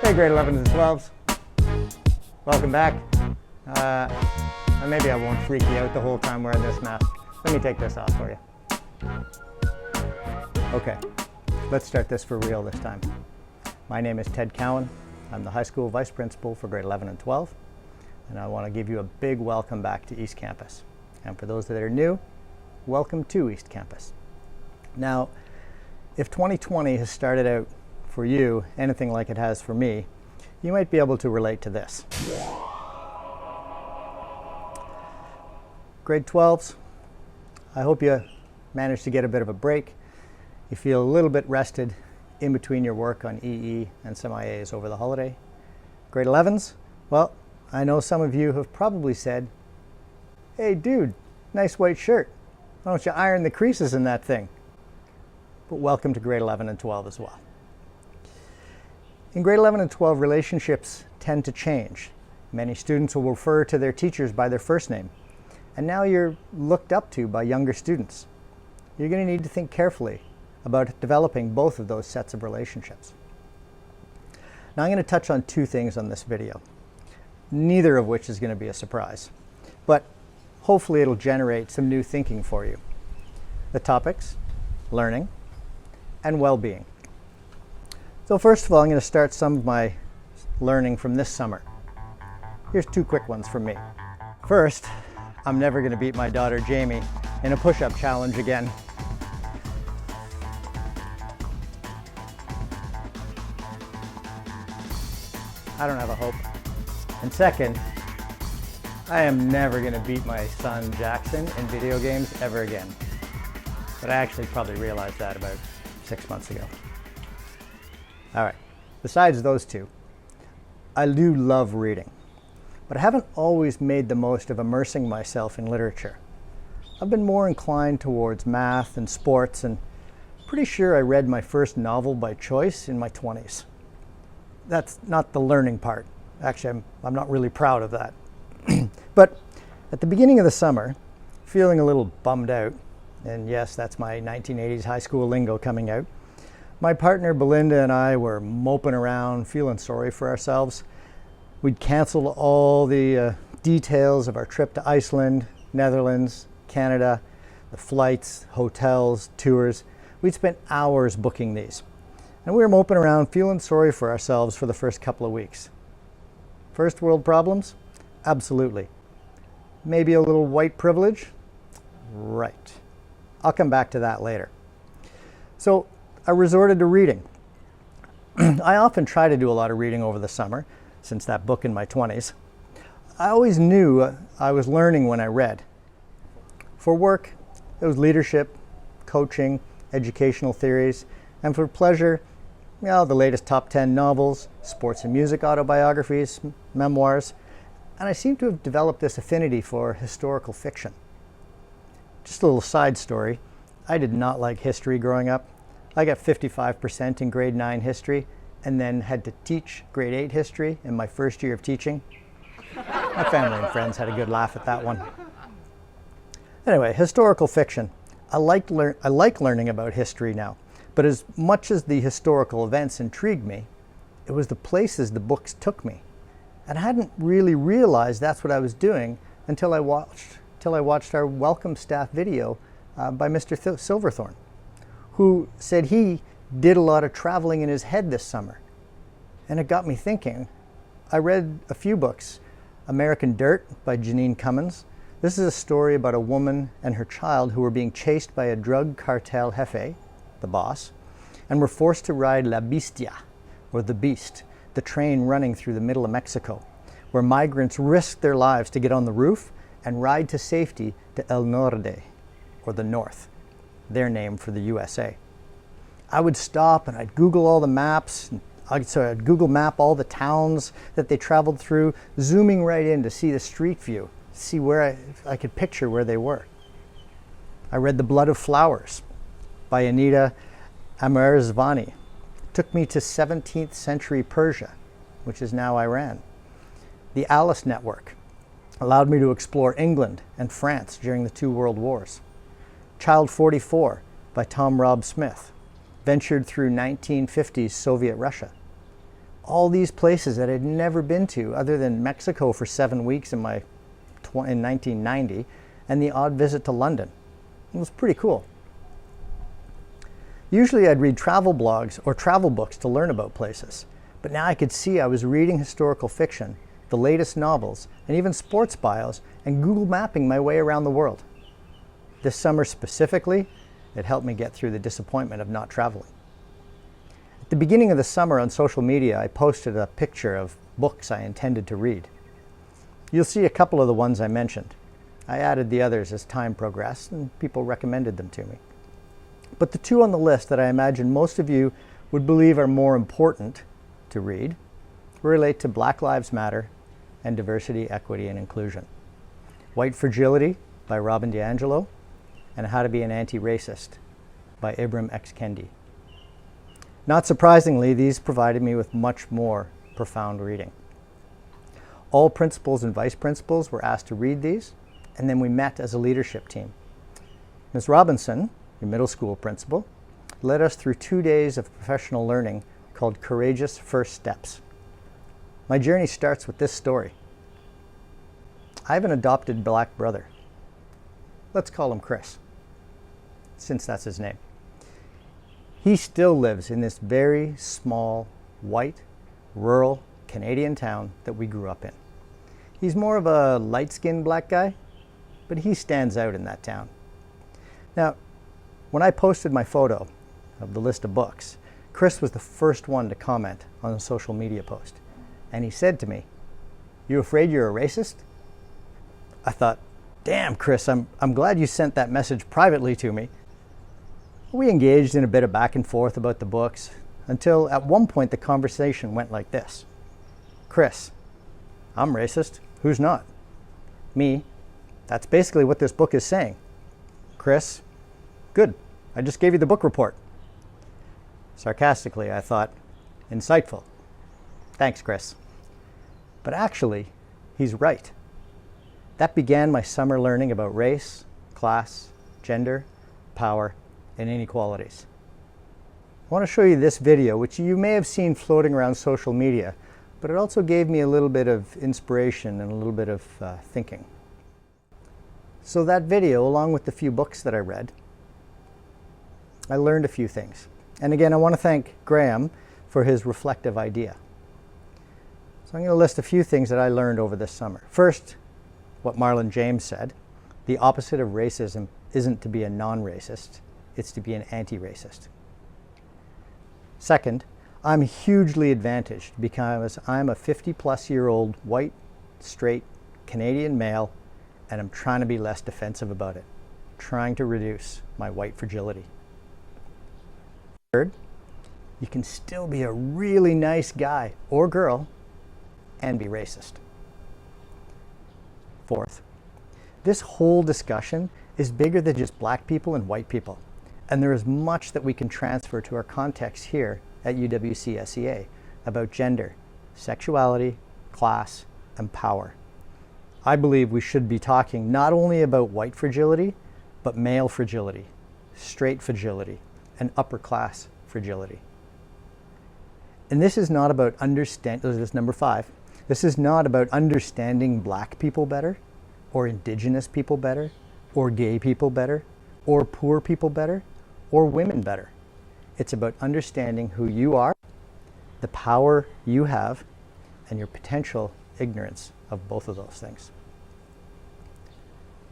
Hey, grade 11s and 12s. Welcome back. Maybe I won't freak you out the whole time wearing this mask. Let me take this off for you. Okay, let's start this for real this time. My name is Ted Cowan. I'm the high school vice principal for grade 11 and 12. And I want to give you a big welcome back to East Campus. And for those that are new, welcome to East Campus. Now, if 2020 has started out for you anything like it has for me, you might be able to relate to this. Grade 12s, I hope you managed to get a bit of a break. You feel a little bit rested in between your work on EE and some IAs over the holiday. Grade 11s, well, I know some of you have probably said, "Hey dude, nice white shirt. Why don't you iron the creases in that thing?" But welcome to grade 11 and 12 as well. In grade 11 and 12, relationships tend to change. Many students will refer to their teachers by their first name. And now you're looked up to by younger students. You're going to need to think carefully about developing both of those sets of relationships. Now I'm going to touch on two things on this video, neither of which is going to be a surprise, but hopefully it'll generate some new thinking for you. The topics, learning, and well-being. So first of all, I'm going to start some of my learning from this summer. Here's two quick ones from me. First, I'm never going to beat my daughter Jamie in a push-up challenge again. I don't have a hope. And second, I am never going to beat my son Jackson in video games ever again. But I actually probably realized that about 6 months ago. All right, besides those two, I do love reading. But I haven't always made the most of immersing myself in literature. I've been more inclined towards math and sports, and pretty sure I read my first novel by choice in my 20s. That's not the learning part. Actually, I'm not really proud of that. But at the beginning of the summer, feeling a little bummed out, and yes, that's my 1980s high school lingo coming out, my partner Belinda and I were moping around, feeling sorry for ourselves. We'd canceled all the details of our trip to Iceland, Netherlands, Canada, the flights, hotels, tours. We'd spent hours booking these. And we were moping around, feeling sorry for ourselves for the first couple of weeks. First world problems? Absolutely. Maybe a little white privilege? Right. I'll come back to that later. So I resorted to reading. I often try to do a lot of reading over the summer, since that book in my 20s. I always knew I was learning when I read. For work, it was leadership, coaching, educational theories, and for pleasure, the latest top 10 novels, sports and music autobiographies, memoirs, and I seem to have developed this affinity for historical fiction. Just a little side story, I did not like history growing up. I got 55% in grade 9 history, and then had to teach grade 8 history in my first year of teaching. My family and friends had a good laugh at that one. Anyway, historical fiction. I like learning about history now, but as much as the historical events intrigued me, it was the places the books took me. And I hadn't really realized that's what I was doing until I watched our welcome staff video by Mr. Silverthorne, who said he did a lot of traveling in his head this summer. And it got me thinking. I read a few books. American Dirt by Janine Cummins. This is a story about a woman and her child who were being chased by a drug cartel jefe, the boss, and were forced to ride La Bestia, or the Beast, the train running through the middle of Mexico, where migrants risked their lives to get on the roof and ride to safety to El Norte, or the North, their name for the USA. I would stop and I'd Google all the maps. I'd Google map all the towns that they traveled through, zooming right in to see the street view, see where I could picture where they were. I read The Blood of Flowers by Anita Amarzvani. Took me to 17th century Persia, which is now Iran. The Alice Network allowed me to explore England and France during the 2 world wars. Child 44 by Tom Robb Smith ventured through 1950s Soviet Russia. all these places that I'd never been to other than Mexico for 7 weeks in 1990 and the odd visit to London. It was pretty cool. Usually I'd read travel blogs or travel books to learn about places, but now I could see I was reading historical fiction, the latest novels, and even sports bios, and Google mapping my way around the world. This summer specifically, it helped me get through the disappointment of not traveling. At the beginning of the summer on social media, I posted a picture of books I intended to read. You'll see a couple of the ones I mentioned. I added the others as time progressed and people recommended them to me. But the two on the list that I imagine most of you would believe are more important to read relate to Black Lives Matter and Diversity, Equity, and Inclusion. White Fragility by Robin DiAngelo and How to Be an Anti-Racist by Ibram X. Kendi. Not surprisingly, these provided me with much more profound reading. All principals and vice principals were asked to read these, and then we met as a leadership team. Ms. Robinson, your middle school principal, led us through 2 days of professional learning called Courageous First Steps. My journey starts with this story. I have an adopted black brother. Let's call him Chris, since that's his name. He still lives in this very small, white, rural Canadian town that we grew up in. He's more of a light-skinned black guy, but he stands out in that town. Now, when I posted my photo of the list of books, Chris was the first one to comment on a social media post. And he said to me, "You afraid you're a racist?" I thought, damn, Chris, I'm glad you sent that message privately to me. We engaged in a bit of back and forth about the books until at one point the conversation went like this. Chris, I'm racist. Who's not? Me. That's basically what this book is saying. Chris, good. I just gave you the book report. Sarcastically, I thought, insightful. Thanks, Chris. But actually, he's right. That began my summer learning about race, class, gender, power, and inequalities. I want to show you this video, which you may have seen floating around social media, but it also gave me a little bit of inspiration and a little bit of thinking. So that video, along with the few books that I read, I learned a few things. And again, I want to thank Graham for his reflective idea. So I'm going to list a few things that I learned over this summer. First, what Marlon James said, the opposite of racism isn't to be a non-racist, it's to be an anti-racist. Second, I'm hugely advantaged because I'm a 50-plus-year-old white, straight, Canadian male, and I'm trying to be less defensive about it, trying to reduce my white fragility. Third, you can still be a really nice guy or girl and be racist. Fourth, this whole discussion is bigger than just black people and white people, and there is much that we can transfer to our context here at UWCSEA about gender, sexuality, class, and power. I believe we should be talking not only about white fragility, but male fragility, straight fragility, and upper class fragility. And this is not about understanding, this is number 5, this is not about understanding black people better, or indigenous people better, or gay people better, or poor people better, or women better. It's about understanding who you are, the power you have, and your potential ignorance of both of those things.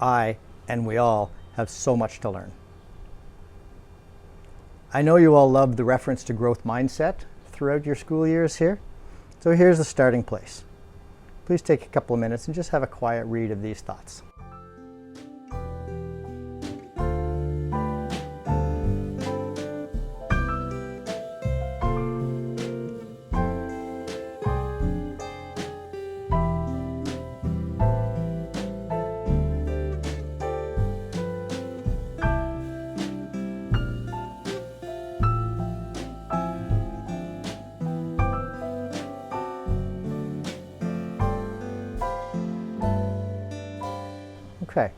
I, and we all, have so much to learn. I know you all love the reference to growth mindset throughout your school years here, so here's the starting place. Please take a couple of minutes and just have a quiet read of these thoughts. Okay,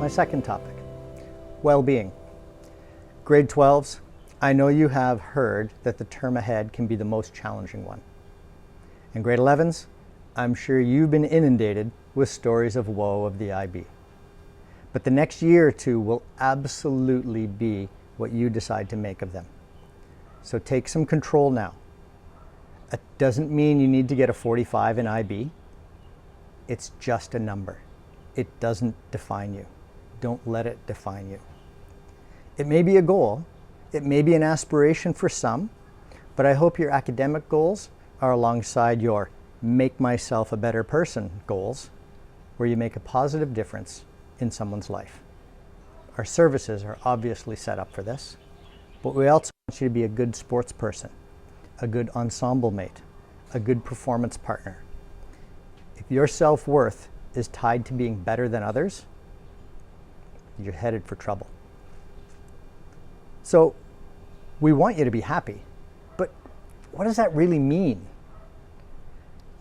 my second topic, well-being. Grade 12s, I know you have heard that the term ahead can be the most challenging one. In grade 11s, I'm sure you've been inundated with stories of woe of the IB. But the next year or two will absolutely be what you decide to make of them. So take some control now. It doesn't mean you need to get a 45 in IB. It's just a number. It doesn't define you. Don't let it define you. It may be a goal, it may be an aspiration for some, but I hope your academic goals are alongside your make myself a better person goals, where you make a positive difference in someone's life. Our services are obviously set up for this, but we also want you to be a good sports person, a good ensemble mate, a good performance partner. If your self-worth is tied to being better than others, you're headed for trouble. So we want you to be happy, but what does that really mean?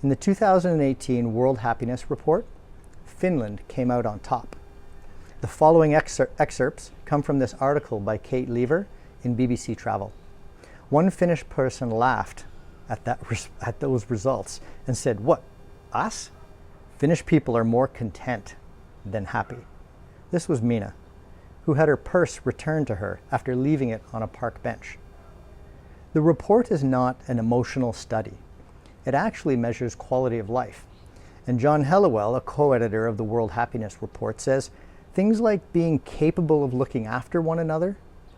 In the 2018 World Happiness Report, Finland came out on top. The following excerpts come from this article by Kate Lever in BBC Travel. One Finnish person laughed at those results and said, "What, us? Finnish people are more content than happy." This was Mina, who had her purse returned to her after leaving it on a park bench. The report is not an emotional study. It actually measures quality of life. And John Helliwell, a co-editor of the World Happiness Report, says things like being capable of looking after one another,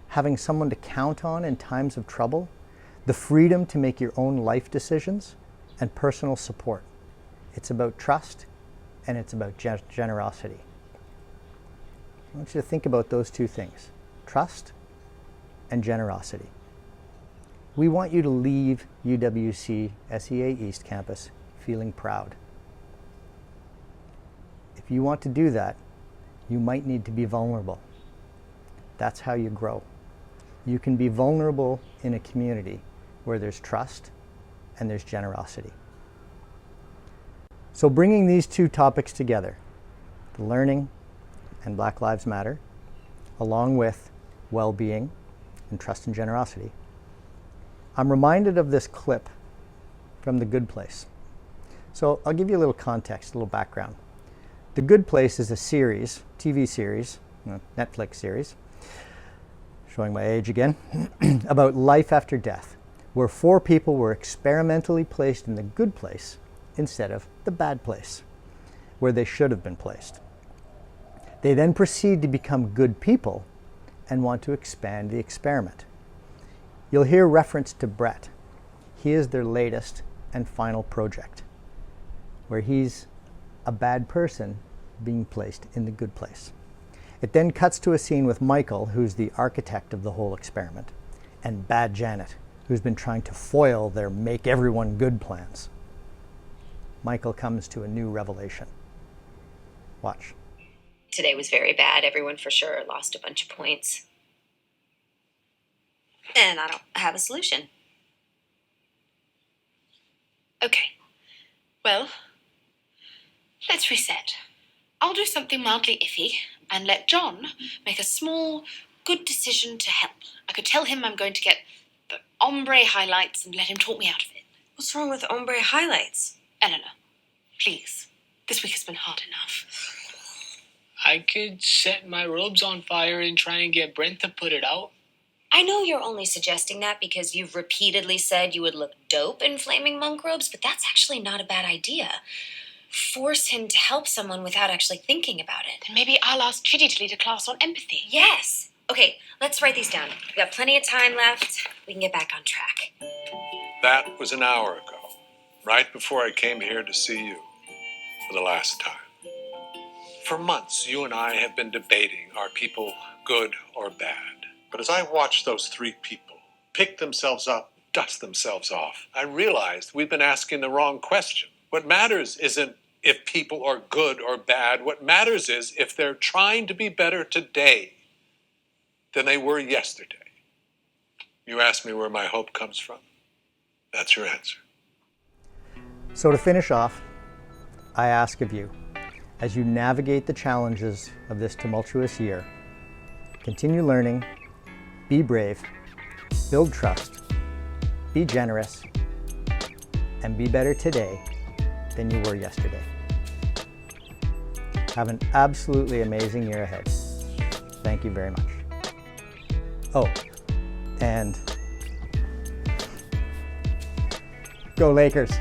having someone to count on in times of trouble, the freedom to make your own life decisions, and personal support. It's about trust and it's about generosity. I want you to think about those two things, trust and generosity. We want you to leave UWCSEA East Campus feeling proud. If you want to do that, you might need to be vulnerable. That's how you grow. You can be vulnerable in a community where there's trust and there's generosity. So bringing these two topics together, the learning and Black Lives Matter, along with well-being and trust and generosity, I'm reminded of this clip from The Good Place. So I'll give you a little context, a little background. The Good Place is a series, TV series, Netflix series, showing my age again, about life after death, where 4 people were experimentally placed in the good place instead of the bad place, where they should have been placed. They then proceed to become good people and want to expand the experiment. You'll hear reference to Brett. He is their latest and final project, where he's a bad person being placed in the good place. It then cuts to a scene with Michael, who's the architect of the whole experiment, and bad Janet, who's been trying to foil their make everyone good plans. Michael comes to a new revelation. Watch. Today was very bad. Everyone for sure lost a bunch of points. And I don't have a solution. Okay. Well, let's reset. I'll do something mildly iffy and let John make a small, good decision to help. I could tell him I'm going to get the ombre highlights and let him talk me out of it. What's wrong with ombre highlights? Eleanor, please. This week has been hard enough. I could set my robes on fire and try and get Brent to put it out. I know you're only suggesting that because you've repeatedly said you would look dope in flaming monk robes, but that's actually not a bad idea. Force him to help someone without actually thinking about it. Then maybe I'll ask Chitty to lead a class on empathy. Yes! Okay, let's write these down. We've got plenty of time left. We can get back on track. That was an hour ago, right before I came here to see you for the last time. For months, you and I have been debating, are people good or bad? But as I watched those 3 people pick themselves up, dust themselves off, I realized we've been asking the wrong question. What matters isn't if people are good or bad. What matters is if they're trying to be better today than they were yesterday. You asked me where my hope comes from. That's your answer. So to finish off, I ask of you, as you navigate the challenges of this tumultuous year, continue learning, be brave, build trust, be generous, and be better today than you were yesterday. Have an absolutely amazing year ahead. Thank you very much. Oh, and go Lakers.